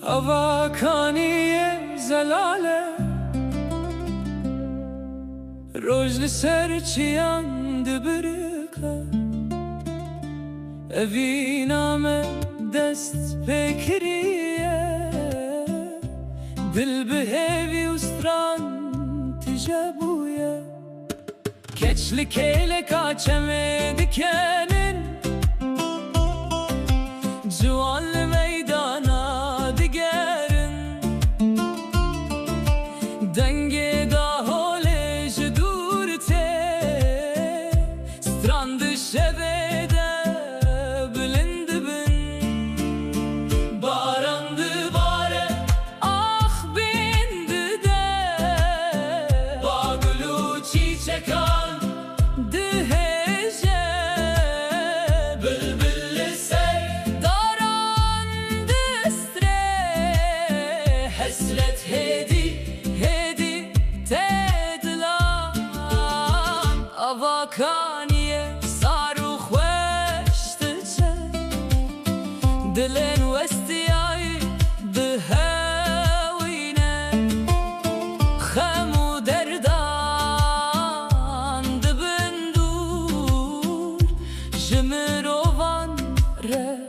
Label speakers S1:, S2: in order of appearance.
S1: Avakaniye zelale Rojli serçiyan dibirika Eviname dest pekriye Dil bihevi ustran tijabuye Keçli kele kaçeme dikenin Cuanlı meydana digerin Denge dahole jedurte Strandı şevede bilindi bin Barandı bare ah bindi de Bağulu çiçek al dihece Bülbüllü sey Hasret hedi tedlan Avakaniye saruh veştice Dilin vestiyay dihevine Khemu derdan dibindur Jimirovan re